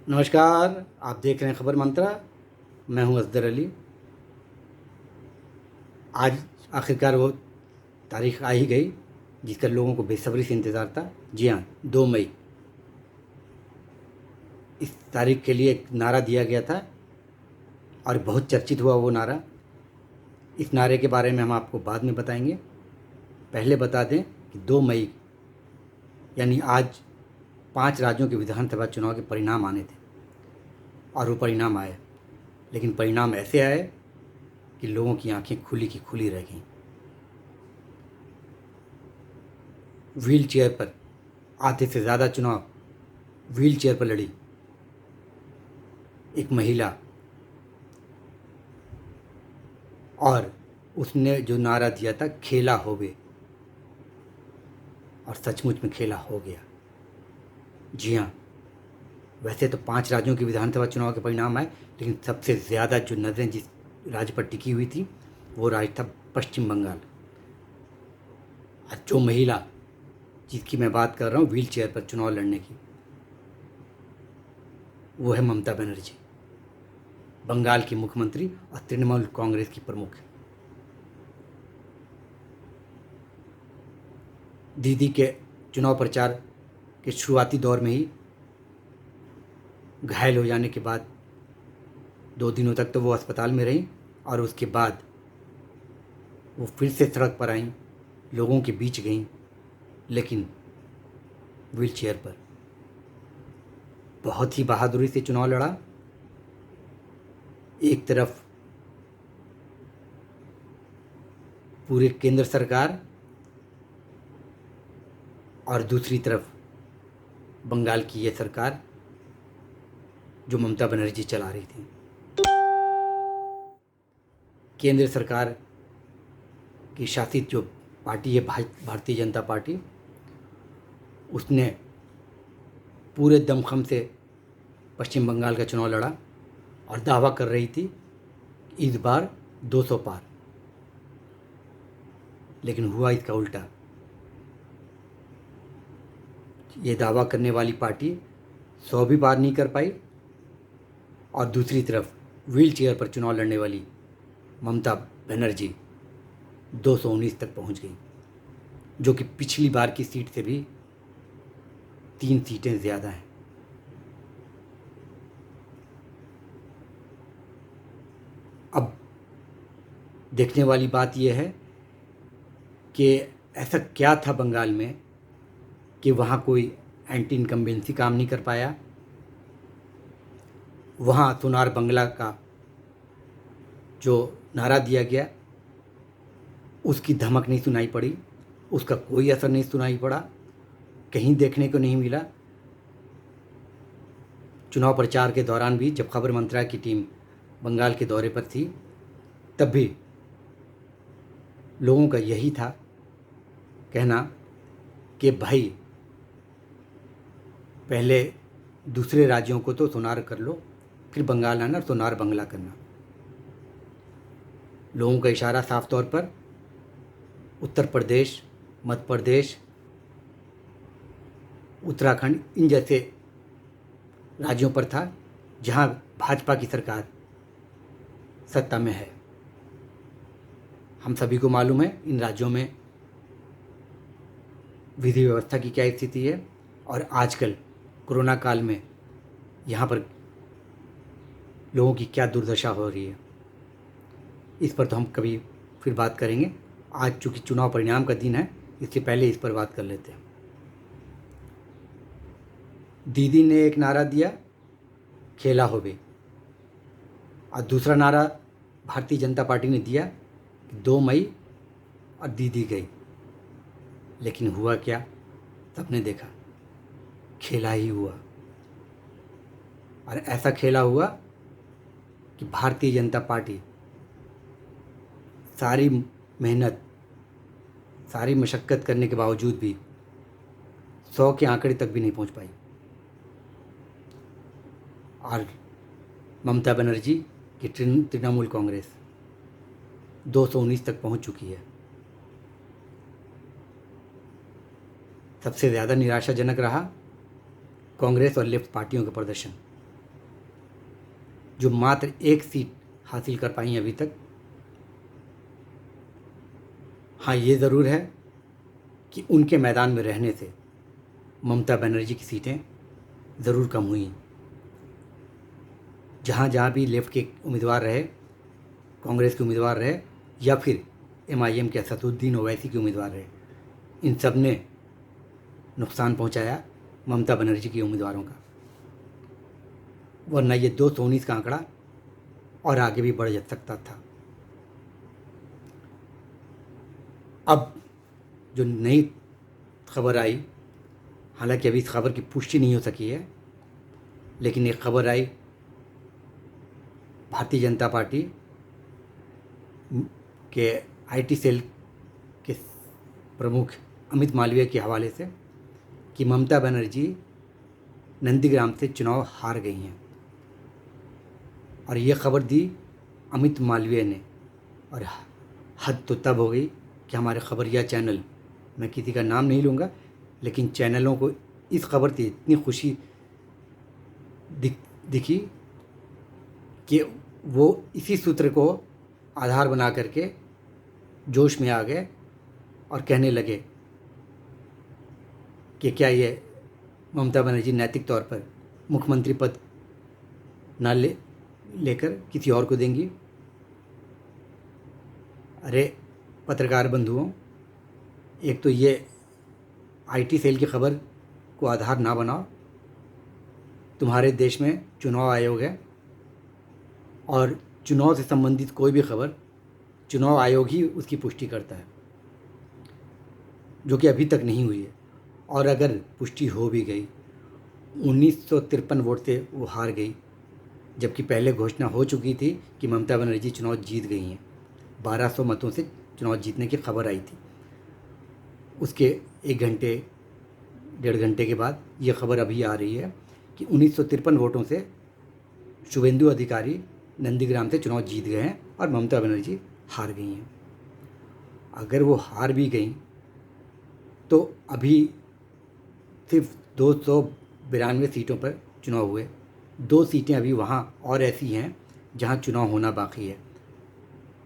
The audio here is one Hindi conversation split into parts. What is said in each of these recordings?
नमस्कार, आप देख रहे हैं खबर मंत्रा। मैं हूं असदर अली। आज आखिरकार वो तारीख आ ही गई जिसका लोगों को बेसब्री से इंतज़ार था। जी हाँ, 2 मई। इस तारीख के लिए एक नारा दिया गया था और बहुत चर्चित हुआ वो नारा। इस नारे के बारे में हम आपको बाद में बताएंगे। पहले बता दें कि 2 मई यानी आज 5 राज्यों के विधानसभा चुनाव के परिणाम आने थे और वो परिणाम आए, लेकिन परिणाम ऐसे आए कि लोगों की आंखें खुली की खुली रह गईं। व्हील चेयर पर आधे से ज़्यादा चुनाव व्हील चेयर पर लड़ी एक महिला, और उसने जो नारा दिया था खेला होवे, और सचमुच में खेला हो गया। जी हाँ, वैसे तो 5 राज्यों के विधानसभा चुनाव के परिणाम आए, लेकिन सबसे ज़्यादा जो नज़रें जिस राज्य पर टिकी हुई थी वो राज्य था पश्चिम बंगाल। और जो महिला जिसकी मैं बात कर रहा हूँ व्हील चेयर पर चुनाव लड़ने की, वो है ममता बनर्जी, बंगाल की मुख्यमंत्री और तृणमूल कांग्रेस की प्रमुख। दीदी के चुनाव प्रचार के शुरुआती दौर में ही घायल हो जाने के बाद 2 दिनों तक तो वो अस्पताल में रहीं, और उसके बाद वो फिर से सड़क पर आईं, लोगों के बीच गईं, लेकिन व्हील चेयर पर। बहुत ही बहादुरी से चुनाव लड़ा। एक तरफ पूरे केंद्र सरकार और दूसरी तरफ बंगाल की ये सरकार जो ममता बनर्जी चला रही थी। केंद्र सरकार की शासित जो पार्टी है भारतीय जनता पार्टी, उसने पूरे दमखम से पश्चिम बंगाल का चुनाव लड़ा और दावा कर रही थी इस बार 200 पार, लेकिन हुआ इसका उल्टा। ये दावा करने वाली पार्टी 100 भी पार नहीं कर पाई, और दूसरी तरफ व्हील चेयर पर चुनाव लड़ने वाली ममता बनर्जी 219 तक पहुंच गई, जो कि पिछली बार की सीट से भी 3 सीटें ज़्यादा हैं। अब देखने वाली बात यह है कि ऐसा क्या था बंगाल में कि वहाँ कोई एंटी इनकम्बेंसी काम नहीं कर पाया। वहाँ सोनार बंगला का जो नारा दिया गया उसकी धमक नहीं सुनाई पड़ी, उसका कोई असर नहीं सुनाई पड़ा, कहीं देखने को नहीं मिला। चुनाव प्रचार के दौरान भी जब खबर मंत्रा की टीम बंगाल के दौरे पर थी, तब भी लोगों का यही था कहना कि भाई पहले दूसरे राज्यों को तो सोनार कर लो, फिर बंगाल आना और सोनार बंगला करना। लोगों का इशारा साफ तौर पर उत्तर प्रदेश, मध्य प्रदेश, उत्तराखंड, इन जैसे राज्यों पर था जहां भाजपा की सरकार सत्ता में है। हम सभी को मालूम है इन राज्यों में विधि व्यवस्था की क्या स्थिति है, और आजकल कोरोना काल में यहाँ पर लोगों की क्या दुर्दशा हो रही है। इस पर तो हम कभी फिर बात करेंगे। आज चूँकि चुनाव परिणाम का दिन है, इससे पहले इस पर बात कर लेते हैं। दीदी ने एक नारा दिया खेला होवे, और दूसरा नारा भारतीय जनता पार्टी ने दिया कि 2 मई और दीदी गई। लेकिन हुआ क्या, सबने देखा, खेला ही हुआ। और ऐसा खेला हुआ कि भारतीय जनता पार्टी सारी मेहनत, सारी मशक्क़त करने के बावजूद भी 100 के आंकड़े तक भी नहीं पहुंच पाई, और ममता बनर्जी की तृणमूल कांग्रेस 219 तक पहुंच चुकी है। सबसे ज़्यादा निराशाजनक रहा कांग्रेस और लेफ्ट पार्टियों का प्रदर्शन। जो मात्र एक सीट हासिल कर पाई अभी तक। हाँ, ये ज़रूर है कि उनके मैदान में रहने से ममता बनर्जी की सीटें ज़रूर कम हुई। जहाँ जहाँ भी लेफ्ट के उम्मीदवार रहे, कांग्रेस के उम्मीदवार रहे या फिर एमआईएम के असदुद्दीन ओवैसी के उम्मीदवार रहे, इन सब ने नुकसान पहुंचाया ममता बनर्जी के उम्मीदवारों का। वरना ये 219 का आंकड़ा और आगे भी बढ़ जा सकता था। अब जो नई खबर आई, हालांकि अभी इस खबर की पुष्टि नहीं हो सकी है, लेकिन एक खबर आई भारतीय जनता पार्टी के आईटी सेल के प्रमुख अमित मालवीय के हवाले से कि ममता बनर्जी नंदीग्राम से चुनाव हार गई हैं। और ये खबर दी अमित मालवीय ने। और हद तो तब हो गई कि हमारे खबरिया चैनल, मैं किसी का नाम नहीं लूँगा, लेकिन चैनलों को इस खबर से इतनी खुशी दिखी कि वो इसी सूत्र को आधार बना करके जोश में आ गए और कहने लगे कि क्या ये ममता बनर्जी नैतिक तौर पर मुख्यमंत्री पद ना लेकर किसी और को देंगी। अरे पत्रकार बंधुओं, एक तो ये आईटी सेल की खबर को आधार ना बनाओ। तुम्हारे देश में चुनाव आयोग है और चुनाव से संबंधित कोई भी खबर चुनाव आयोग ही उसकी पुष्टि करता है, जो कि अभी तक नहीं हुई है। और अगर पुष्टि हो भी गई, 1953 वोट से वो हार गई, जबकि पहले घोषणा हो चुकी थी कि ममता बनर्जी चुनाव जीत गई हैं। 1200 मतों से चुनाव जीतने की खबर आई थी। उसके 1 घंटे 1.5 घंटे के बाद ये खबर अभी आ रही है कि 1953 वोटों से शुभेंदु अधिकारी नंदीग्राम से चुनाव जीत गए हैं और ममता बनर्जी हार गई हैं। अगर वो हार भी गई तो अभी सिर्फ 292 सीटों पर चुनाव हुए। 2 सीटें अभी वहाँ और ऐसी हैं जहाँ चुनाव होना बाकी है,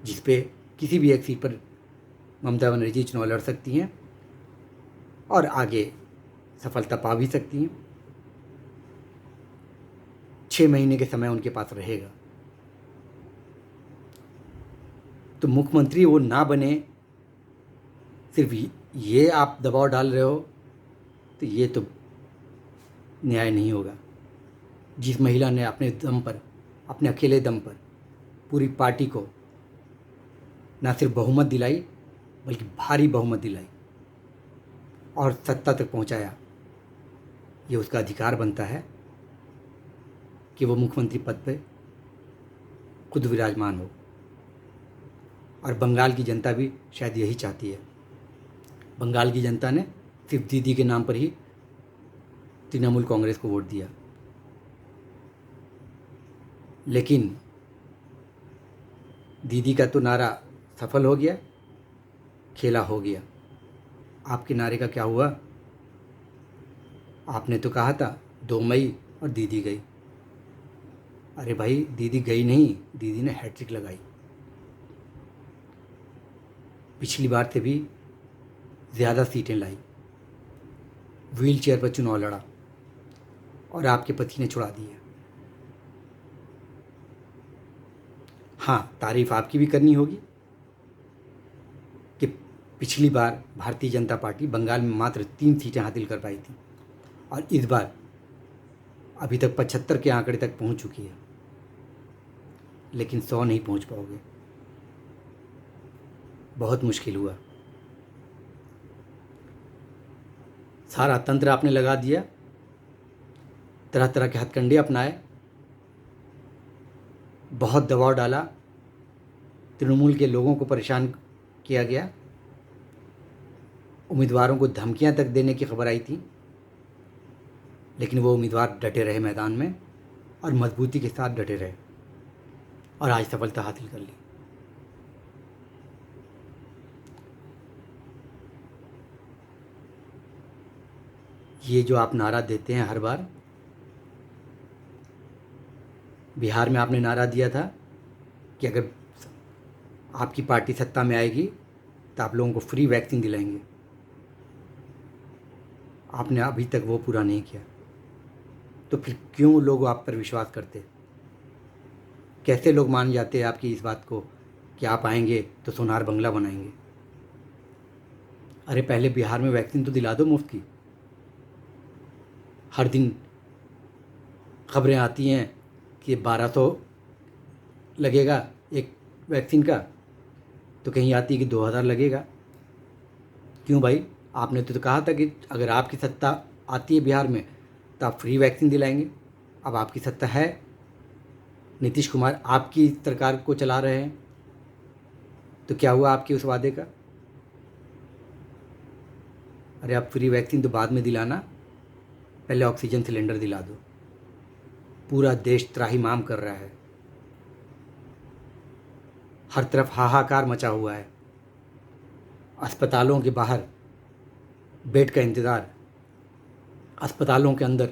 जिस पे किसी भी एक सीट पर ममता बनर्जी चुनाव लड़ सकती हैं और आगे सफलता पा भी सकती हैं। 6 महीने के समय उनके पास रहेगा। तो मुख्यमंत्री वो ना बने, सिर्फ ये आप दबाव डाल रहे हो, तो ये तो न्याय नहीं होगा। जिस महिला ने अपने दम पर, अपने अकेले दम पर पूरी पार्टी को ना सिर्फ बहुमत दिलाई बल्कि भारी बहुमत दिलाई और सत्ता तक पहुंचाया, ये उसका अधिकार बनता है कि वो मुख्यमंत्री पद पे खुद विराजमान हो। और बंगाल की जनता भी शायद यही चाहती है। बंगाल की जनता ने सिर्फ दीदी के नाम पर ही तृणमूल कांग्रेस को वोट दिया, लेकिन दीदी का तो नारा सफल हो गया, खेला हो गया। आपके नारे का क्या हुआ? आपने तो कहा था 2 मई और दीदी गई। अरे भाई, दीदी गई नहीं, दीदी ने हैट्रिक लगाई। पिछली बार से भी ज़्यादा सीटें लाई, व्हील चेयर पर चुनाव लड़ा और आपके पति ने छुड़ा दिया। हाँ, तारीफ आपकी भी करनी होगी कि पिछली बार भारतीय जनता पार्टी बंगाल में मात्र 3 सीटें हासिल कर पाई थी और इस बार अभी तक 75 के आंकड़े तक पहुंच चुकी है, लेकिन 100 नहीं पहुंच पाओगे। बहुत मुश्किल हुआ। सारा तंत्र आपने लगा दिया, तरह तरह के हथकंडे अपनाए, बहुत दबाव डाला, तृणमूल के लोगों को परेशान किया गया, उम्मीदवारों को धमकियां तक देने की खबर आई थी, लेकिन वो उम्मीदवार डटे रहे मैदान में और मजबूती के साथ डटे रहे और आज सफलता हासिल कर ली। ये जो आप नारा देते हैं हर बार, बिहार में आपने नारा दिया था कि अगर आपकी पार्टी सत्ता में आएगी तो आप लोगों को फ्री वैक्सीन दिलाएंगे। आपने अभी तक वो पूरा नहीं किया, तो फिर क्यों लोग आप पर विश्वास करते? कैसे लोग मान जाते हैं आपकी इस बात को कि आप आएंगे तो सोनार बंगला बनाएंगे? अरे पहले बिहार में वैक्सीन तो दिला दो मुफ्त की। हर दिन खबरें आती हैं कि 1200 लगेगा एक वैक्सीन का, तो कहीं आती है कि 2000 लगेगा। क्यों भाई? आपने तो कहा था कि अगर आपकी सत्ता आती है बिहार में तो आप फ्री वैक्सीन दिलाएंगे। अब आपकी सत्ता है, नीतीश कुमार आपकी सरकार को चला रहे हैं, तो क्या हुआ आपके उस वादे का? अरे आप फ्री वैक्सीन तो बाद में दिलाना, पहले ऑक्सीजन सिलेंडर दिला दो। पूरा देश त्राहिमाम कर रहा है, हर तरफ हाहाकार मचा हुआ है। अस्पतालों के बाहर बेड का इंतज़ार, अस्पतालों के अंदर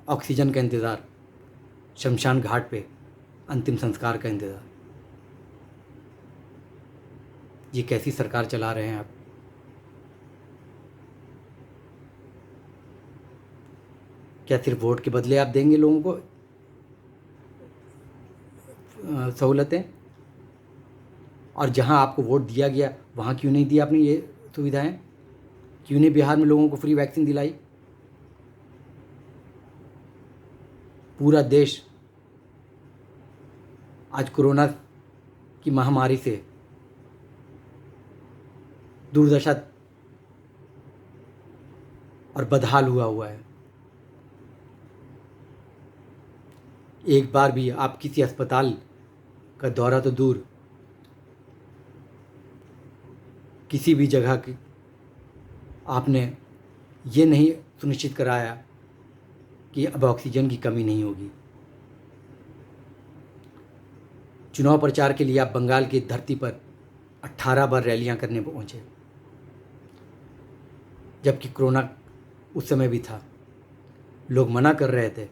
ऑक्सीजन का इंतज़ार, शमशान घाट पे अंतिम संस्कार का इंतज़ार। ये कैसी सरकार चला रहे हैं आप? क्या सिर्फ वोट के बदले आप देंगे लोगों को सहूलतें? और जहां आपको वोट दिया गया वहां क्यों नहीं दिया आपने ये सुविधाएं? क्यों नहीं बिहार में लोगों को फ्री वैक्सीन दिलाई? पूरा देश आज कोरोना की महामारी से दुर्दशा और बदहाल हुआ है। एक बार भी आप किसी अस्पताल का दौरा तो दूर, किसी भी जगह की आपने ये नहीं सुनिश्चित कराया कि अब ऑक्सीजन की कमी नहीं होगी। चुनाव प्रचार के लिए आप बंगाल की धरती पर 18 बार रैलियां करने पहुंचे, जबकि कोरोना उस समय भी था। लोग मना कर रहे थे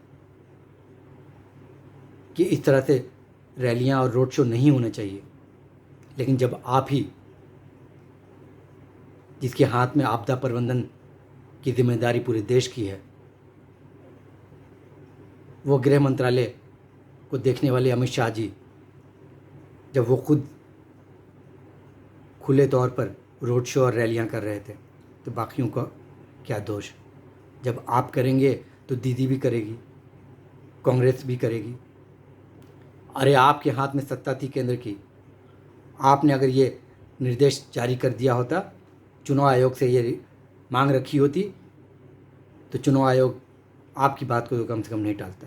कि इस तरह से रैलियां और रोड शो नहीं होने चाहिए, लेकिन जब आप ही, जिसके हाथ में आपदा प्रबंधन की जिम्मेदारी पूरे देश की है, वो गृह मंत्रालय को देखने वाले अमित शाह जी, जब वो खुद खुले तौर पर रोड शो और रैलियां कर रहे थे, तो बाकियों का क्या दोष? जब आप करेंगे तो दीदी भी करेगी, कांग्रेस भी करेगी। अरे आपके हाथ में सत्ता थी केंद्र की, आपने अगर ये निर्देश जारी कर दिया होता, चुनाव आयोग से ये मांग रखी होती, तो चुनाव आयोग आपकी बात को तो कम से कम नहीं टालता।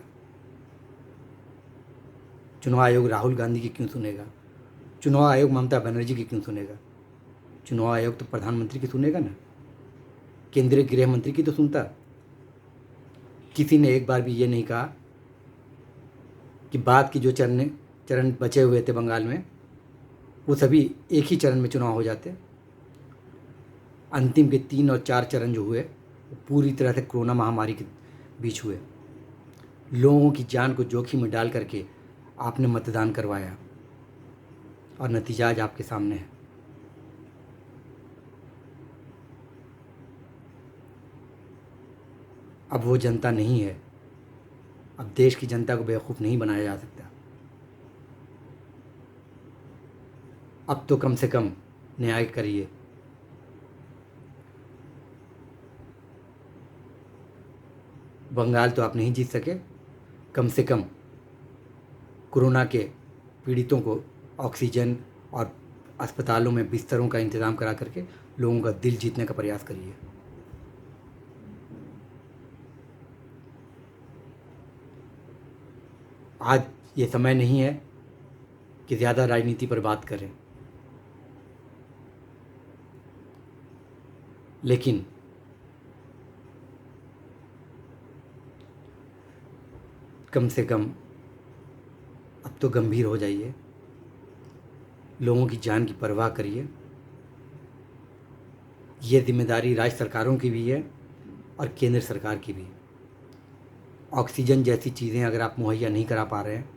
चुनाव आयोग राहुल गांधी की क्यों सुनेगा? चुनाव आयोग ममता बनर्जी की क्यों सुनेगा? चुनाव आयोग तो प्रधानमंत्री की सुनेगा ना, केंद्रीय गृह मंत्री की तो सुनता। किसी ने एक बार भी ये नहीं कहा कि बाद की जो चरण बचे हुए थे बंगाल में, वो सभी एक ही चरण में चुनाव हो जाते। अंतिम के 3 और 4 चरण जो हुए वो पूरी तरह से कोरोना महामारी के बीच हुए। लोगों की जान को जोखिम में डाल करके आपने मतदान करवाया, और नतीजा आज आपके सामने है। अब वो जनता नहीं है। अब देश की जनता को बेवकूफ़ नहीं बनाया जा सकता। अब तो कम से कम न्याय करिए। बंगाल तो आप नहीं जीत सके, कम से कम कोरोना के पीड़ितों को ऑक्सीजन और अस्पतालों में बिस्तरों का इंतज़ाम करा करके लोगों का दिल जीतने का प्रयास करिए। आज ये समय नहीं है कि ज़्यादा राजनीति पर बात करें, लेकिन कम से कम अब तो गंभीर हो जाइए, लोगों की जान की परवाह करिए। ये जिम्मेदारी राज्य सरकारों की भी है और केंद्र सरकार की भी। ऑक्सीजन जैसी चीज़ें अगर आप मुहैया नहीं करा पा रहे हैं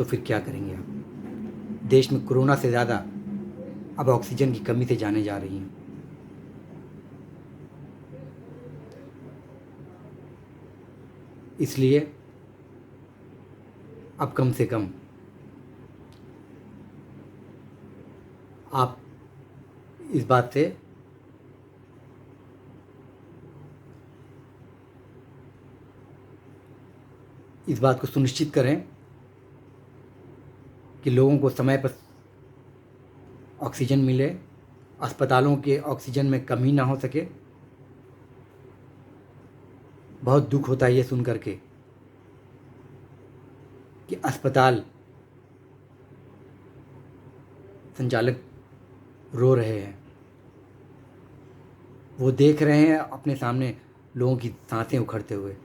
तो फिर क्या करेंगे आप? देश में कोरोना से ज़्यादा अब ऑक्सीजन की कमी से जाने जा रही हैं। इसलिए अब कम से कम आप इस बात से इस बात को सुनिश्चित करें कि लोगों को समय पर ऑक्सीजन मिले, अस्पतालों के ऑक्सीजन में कमी ना हो सके। बहुत दुख होता है ये सुन कर के कि अस्पताल संचालक रो रहे हैं। वो देख रहे हैं अपने सामने लोगों की सांसें उखड़ते हुए।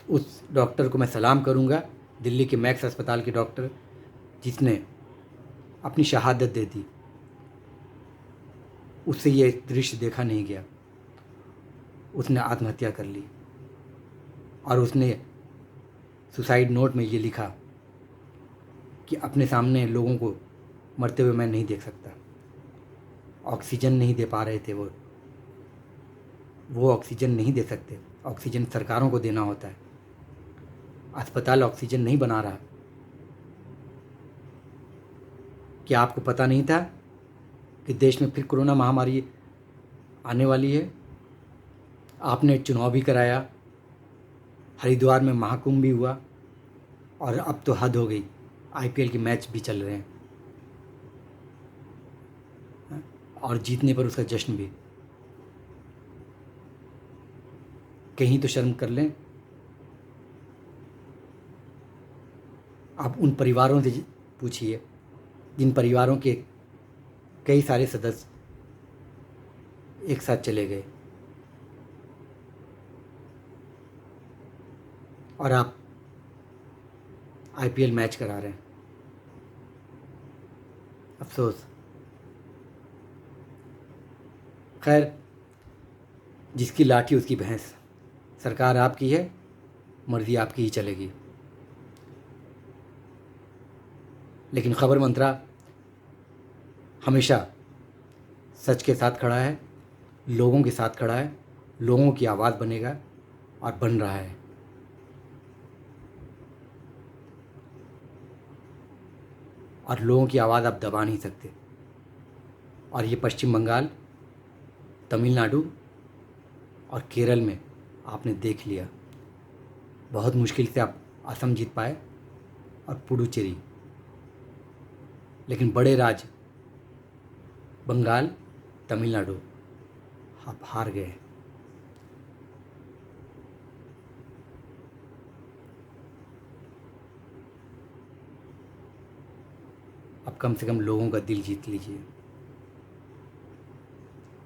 उस डॉक्टर को मैं सलाम करूंगा, दिल्ली के मैक्स अस्पताल के डॉक्टर, जिसने अपनी शहादत दे दी। उससे ये दृश्य देखा नहीं गया, उसने आत्महत्या कर ली और उसने सुसाइड नोट में ये लिखा कि अपने सामने लोगों को मरते हुए मैं नहीं देख सकता। ऑक्सीजन नहीं दे पा रहे थे वो ऑक्सीजन नहीं दे सकते। ऑक्सीजन सरकारों को देना होता है। अस्पताल ऑक्सीजन नहीं बना रहा। क्या आपको पता नहीं था कि देश में फिर कोरोना महामारी आने वाली है? आपने चुनाव भी कराया, हरिद्वार में महाकुंभ भी हुआ और अब तो हद हो गई, आईपीएल के मैच भी चल रहे हैं और जीतने पर उसका जश्न भी। कहीं तो शर्म कर लें। आप उन परिवारों से पूछिए जिन परिवारों के कई सारे सदस्य एक साथ चले गए और आप आईपीएल मैच करा रहे हैं। अफसोस। खैर, जिसकी लाठी उसकी भैंस। सरकार आपकी है, मर्जी आपकी ही चलेगी। लेकिन खबर मंत्रा हमेशा सच के साथ खड़ा है, लोगों के साथ खड़ा है, लोगों की आवाज़ बनेगा और बन रहा है। और लोगों की आवाज़ आप दबा नहीं सकते। और ये पश्चिम बंगाल, तमिलनाडु और केरल में आपने देख लिया। बहुत मुश्किल से आप असम जीत पाए और पुडुचेरी, लेकिन बड़े राज्य बंगाल, तमिलनाडु आप हार गए। अब कम से कम लोगों का दिल जीत लीजिए,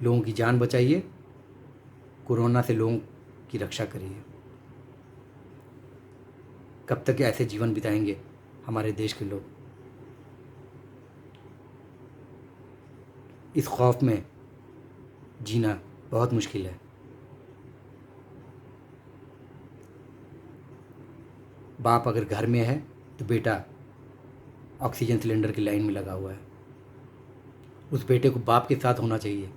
लोगों की जान बचाइए, कोरोना से लोगों की रक्षा करिए। कब तक ऐसे जीवन बिताएंगे हमारे देश के लोग? इस खौफ में जीना बहुत मुश्किल है। बाप अगर घर में है तो बेटा ऑक्सीजन सिलेंडर की लाइन में लगा हुआ है। उस बेटे को बाप के साथ होना चाहिए,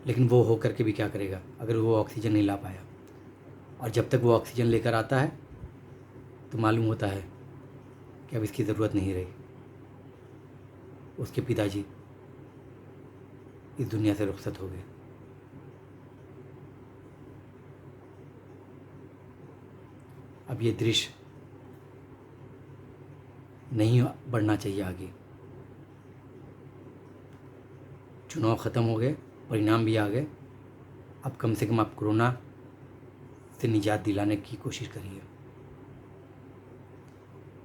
लेकिन वो हो करके भी क्या करेगा अगर वो ऑक्सीजन नहीं ला पाया? और जब तक वो ऑक्सीजन लेकर आता है तो मालूम होता है कि अब इसकी ज़रूरत नहीं रही। उसके पिताजी इस दुनिया से रुखसत हो गए। अब ये दृश्य नहीं बढ़ना चाहिए आगे। चुनाव ख़त्म हो गए, परिणाम भी आ गए। अब कम से कम आप कोरोना से निजात दिलाने की कोशिश करिए।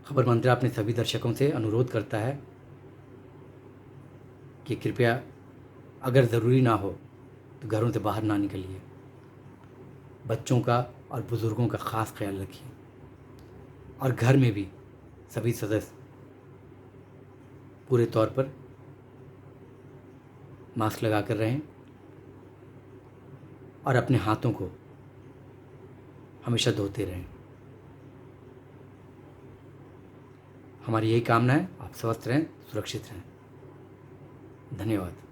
खबर मंत्रा अपने सभी दर्शकों से अनुरोध करता है कि कृपया अगर ज़रूरी ना हो तो घरों से बाहर ना निकलिए। बच्चों का और बुज़ुर्गों का ख़ास ख्याल रखिए और घर में भी सभी सदस्य पूरे तौर पर मास्क लगा कर रहें और अपने हाथों को हमेशा धोते रहें। हमारी यही कामना है, आप स्वस्थ रहें, सुरक्षित रहें। धन्यवाद।